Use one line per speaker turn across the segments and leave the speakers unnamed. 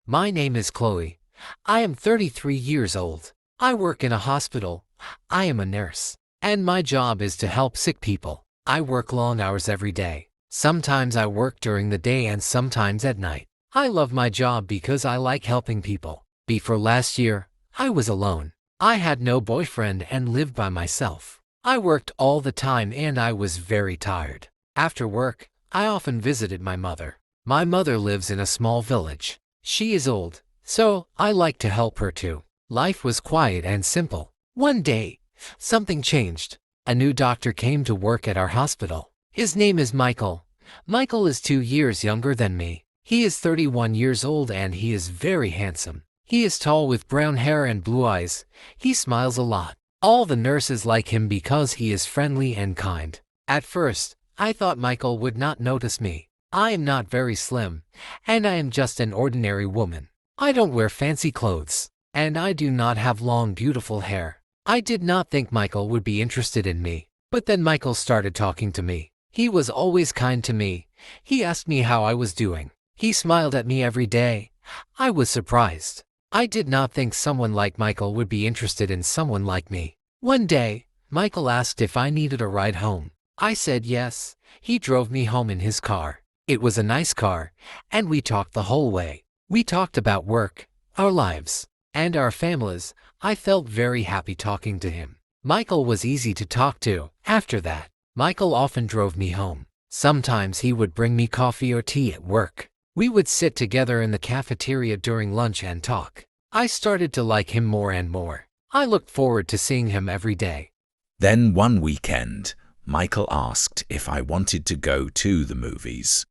My name is Chloe. I am 33 years old. I work in a hospital. I am a nurse. And my job is to help sick people. I work long hours every day. Sometimes I work during the day and sometimes at night. I love my job because I like helping people. Before last year, I was alone. I had no boyfriend and lived by myself. I worked all the time and I was very tired. After work, I often visited my mother. My mother lives in a small village. She is old, so I like to help her too. Life was quiet and simple. One day, something changed. A new doctor came to work at our hospital. His name is Michael. Michael is 2 years younger than me. He is 31 years old and he is very handsome. He is tall with brown hair and blue eyes. He smiles a lot. All the nurses like him because he is friendly and kind. At first, I thought Michael would not notice me. I am not very slim, and I am just an ordinary woman. I don't wear fancy clothes, and I do not have long, beautiful hair. I did not think Michael would be interested in me, but then Michael started talking to me. He was always kind to me. He asked me how I was doing. He smiled at me every day. I was surprised. I did not think someone like Michael would be interested in someone like me. One day, Michael asked if I needed a ride home. I said yes. He drove me home in his car. It was a nice car, and we talked the whole way. We talked about work, our lives, and our families. I felt very happy talking to him. Michael was easy to talk to. After that, Michael often drove me home. Sometimes he would bring me coffee or tea at work. We would sit together in the cafeteria during lunch and talk. I started to like him more and more. I looked forward to seeing him every day.
Then one weekend, Michael asked if I wanted to go to the movies.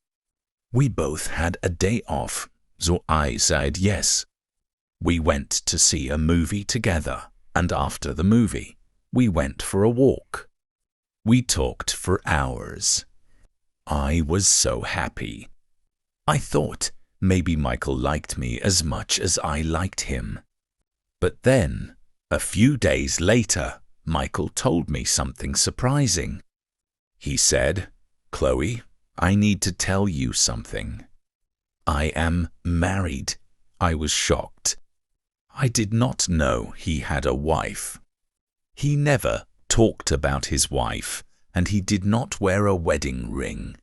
We both had a day off, so I said yes. We went to see a movie together, and after the movie, we went for a walk. We talked for hours. I was so happy. I thought maybe Michael liked me as much as I liked him. But then, a few days later, Michael told me something surprising. He said, "Chloe, I need to tell you something. I am married." I was shocked. I did not know he had a wife. He never talked about his wife, and he did not wear a wedding ring.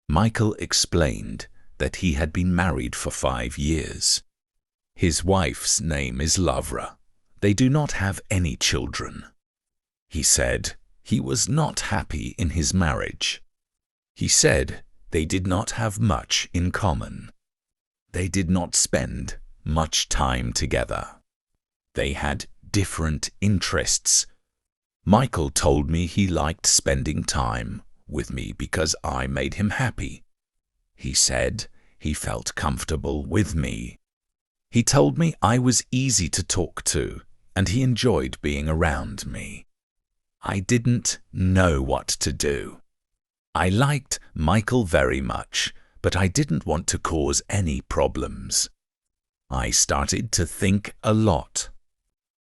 Michael explained that he had been married for 5 years. His wife's name is Lavra. They do not have any children. He said he was not happy in his marriage. He said they did not have much in common. They did not spend much time together. They had different interests. Michael told me he liked spending time with me because I made him happy. He said he felt comfortable with me. He told me I was easy to talk to, and he enjoyed being around me. I didn't know what to do. I liked Michael very much, but I didn't want to cause any problems. I started to think a lot.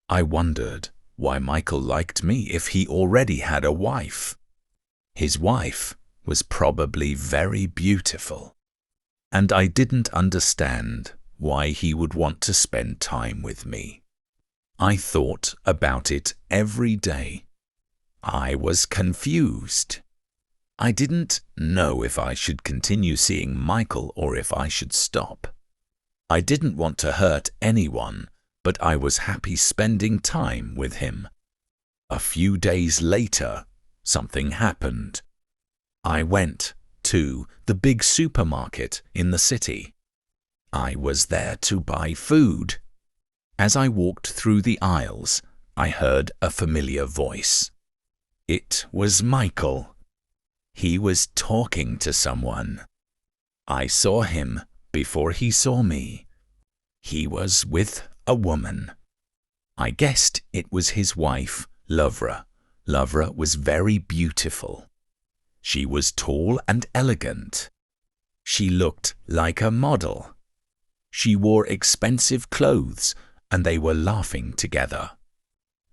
I wondered why Michael liked me if he already had a wife. His wife was probably very beautiful, and I didn't understand why he would want to spend time with me. I thought about it every day. I was confused. I didn't know if I should continue seeing Michael or if I should stop. I didn't want to hurt anyone, but I was happy spending time with him. A few days later, something happened. I went to the big supermarket in the city. I was there to buy food. As I walked through the aisles, I heard a familiar voice. It was Michael. He was talking to someone. I saw him before he saw me. He was with a woman. I guessed it was his wife, Lavra. Lavra was very beautiful. She was tall and elegant. She looked like a model. She wore expensive clothes, and they were laughing together.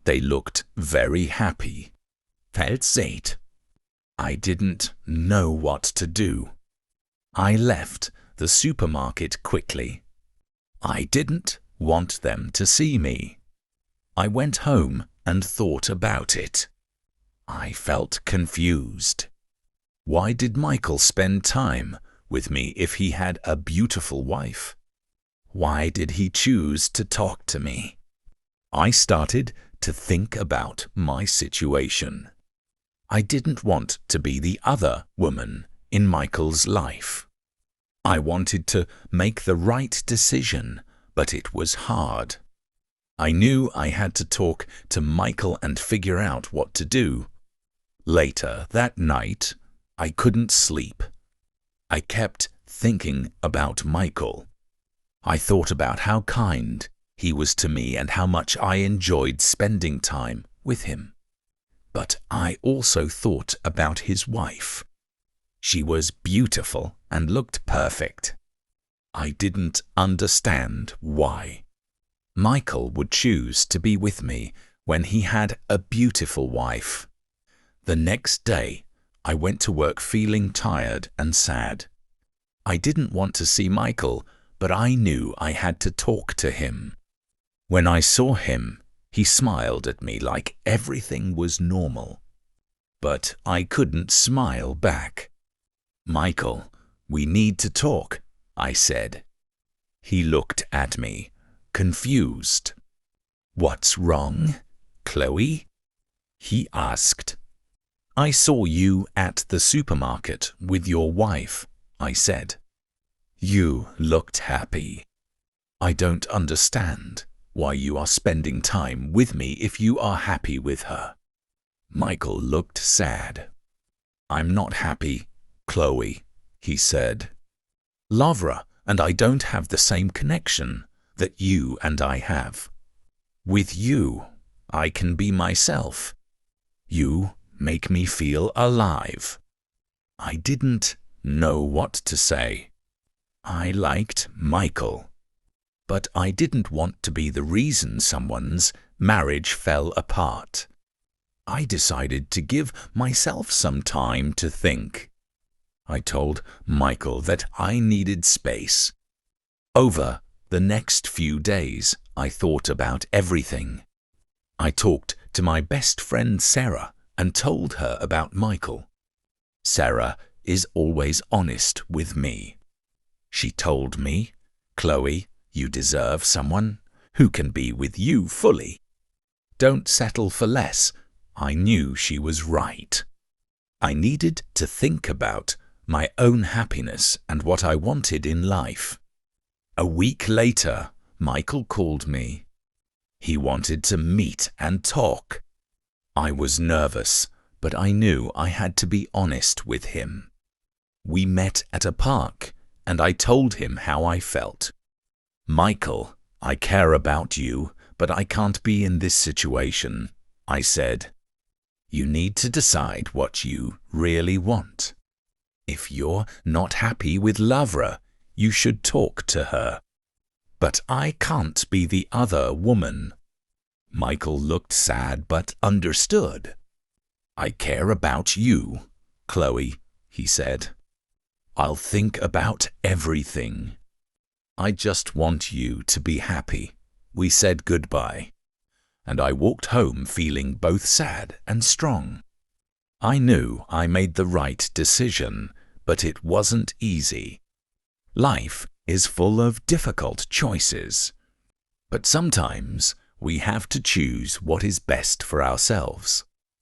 They looked very happy. Felt safe. I didn't know what to do. I left the supermarket quickly. I didn't want them to see me. I went home and thought about it. I felt confused. Why did Michael spend time with me if he had a beautiful wife? Why did he choose to talk to me? I started to think about my situation. I didn't want to be the other woman in Michael's life. I wanted to make the right decision, but it was hard. I knew I had to talk to Michael and figure out what to do. Later that night, I couldn't sleep. I kept thinking about Michael. I thought about how kind he was to me and how much I enjoyed spending time with him. But I also thought about his wife. She was beautiful and looked perfect. I didn't understand why Michael would choose to be with me when he had a beautiful wife. The next day, I went to work feeling tired and sad. I didn't want to see Michael, but I knew I had to talk to him. When I saw him, he smiled at me like everything was normal. But I couldn't smile back. "Michael, we need to talk," I said. He looked at me, confused. "What's wrong, Chloe?" he asked. "I saw you at the supermarket with your wife," I said. "You looked happy. I don't understand why you are spending time with me if you are happy with her." Michael looked sad. "I'm not happy, Chloe," he said. "Lavra and I don't have the same connection that you and I have. With you, I can be myself. You make me feel alive." I didn't know what to say. I liked Michael, but I didn't want to be the reason someone's marriage fell apart. I decided to give myself some time to think. I told Michael that I needed space. Over the next few days, I thought about everything. I talked to my best friend Sarah and told her about Michael. Sarah is always honest with me. She told me, "Chloe, you deserve someone who can be with you fully. Don't settle for less." I knew she was right. I needed to think about my own happiness and what I wanted in life. A week later, Michael called me. He wanted to meet and talk. I was nervous, but I knew I had to be honest with him. We met at a park, and I told him how I felt. "Michael, I care about you, but I can't be in this situation," I said. "You need to decide what you really want. If you're not happy with Lavra, you should talk to her. But I can't be the other woman." Michael looked sad but understood. "I care about you, Chloe," he said. "I'll think about everything. I just want you to be happy." We said goodbye, and I walked home feeling both sad and strong. I knew I made the right decision, but it wasn't easy. Life is full of difficult choices, but sometimes we have to choose what is best for ourselves.